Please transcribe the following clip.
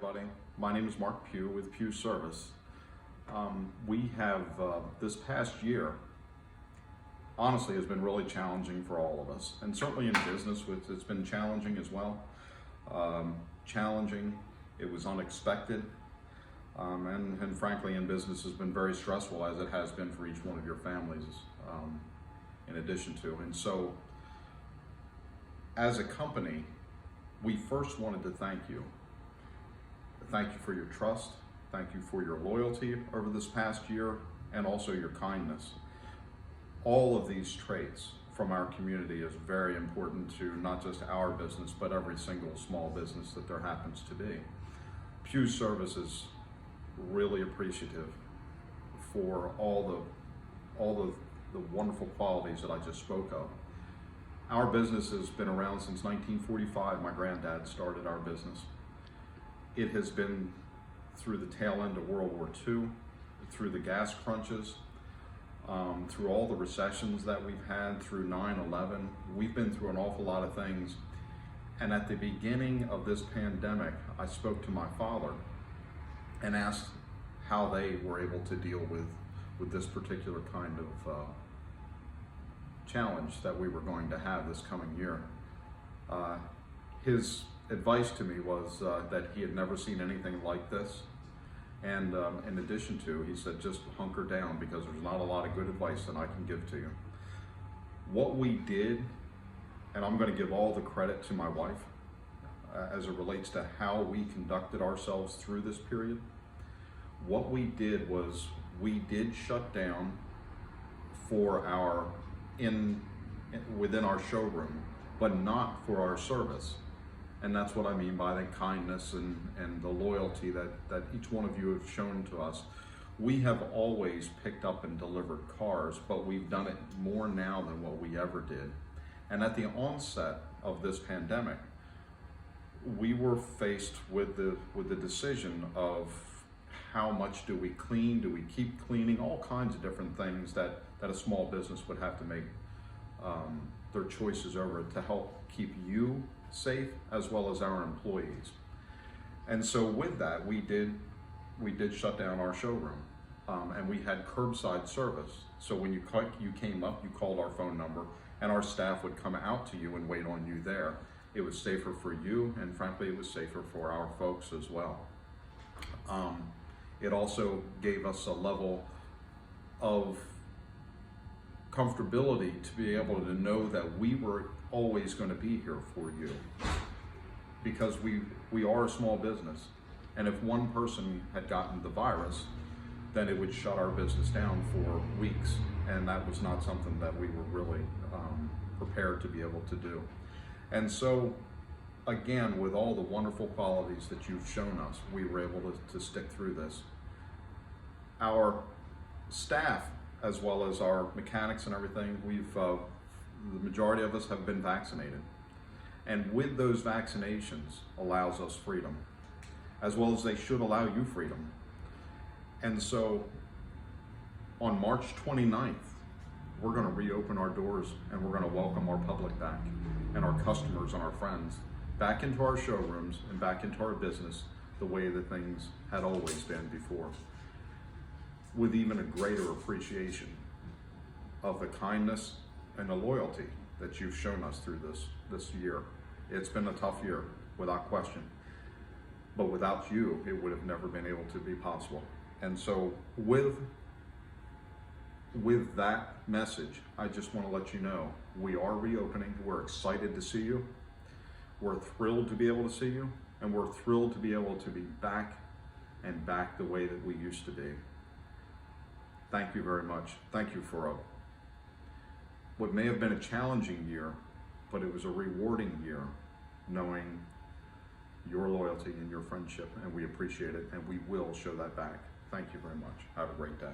everybody. My name is Mark Pugh with Pugh Service. We have this past year, honestly, has been really challenging for all of us, and certainly in business, it's been challenging as well. Challenging, it was unexpected, and frankly, in business has been very stressful, as it has been for each one of your families, in addition to. And so, as a company, we first wanted to thank you. Thank you for your trust. Thank you for your loyalty over this past year, and also your kindness. All of these traits from our community is very important to not just our business, but every single small business that there happens to be. Pugh Service is really appreciative for all the wonderful qualities that I just spoke of. Our business has been around since 1945. My granddad started our business. It has been through the tail end of World War II, through the gas crunches, through all the recessions that we've had, through 9/11. We've been through an awful lot of things. And at the beginning of this pandemic, I spoke to my father and asked how they were able to deal with this particular kind of challenge that we were going to have this coming year. His advice to me was that he had never seen anything like this. And in addition to, he said, just hunker down, because there's not a lot of good advice that I can give to you. What we did, and I'm going to give all the credit to my wife as it relates to how we conducted ourselves through this period. What we did was we did shut down for our within our showroom, but not for our service. And that's what I mean by the kindness and the loyalty that each one of you have shown to us. We have always picked up and delivered cars, but we've done it more now than what we ever did. And at the onset of this pandemic, we were faced with the decision of how much do we clean, do we keep cleaning, all kinds of different things that a small business would have to make their choices over to help keep you safe, as well as our employees. And so with that, we did shut down our showroom, and we had curbside service. So when you came up, you called our phone number, and our staff would come out to you and wait on you there. It was safer for you, and frankly, it was safer for our folks as well. It also gave us a level of comfortability to be able to know that we were always going to be here for you, because we are a small business, and if one person had gotten the virus, then it would shut our business down for weeks, and that was not something that we were really prepared to be able to do. And so again, with all the wonderful qualities that you've shown us, we were able to stick through this. Our staff, as well as our mechanics and everything, the majority of us have been vaccinated. And with those vaccinations allows us freedom, as well as they should allow you freedom. And so on March 29th, we're going to reopen our doors, and we're going to welcome our public back, and our customers and our friends back into our showrooms and back into our business the way that things had always been before, with even a greater appreciation of the kindness and the loyalty that you've shown us through this year. It's been a tough year, without question, but without you, it would have never been able to be possible. And so with that message, I just want to let you know, we are reopening. We're excited to see you. We're thrilled to be able to see you, and we're thrilled to be able to be back the way that we used to be. Thank you very much. Thank you for what may have been a challenging year, but it was a rewarding year, knowing your loyalty and your friendship, and we appreciate it, and we will show that back. Thank you very much. Have a great day.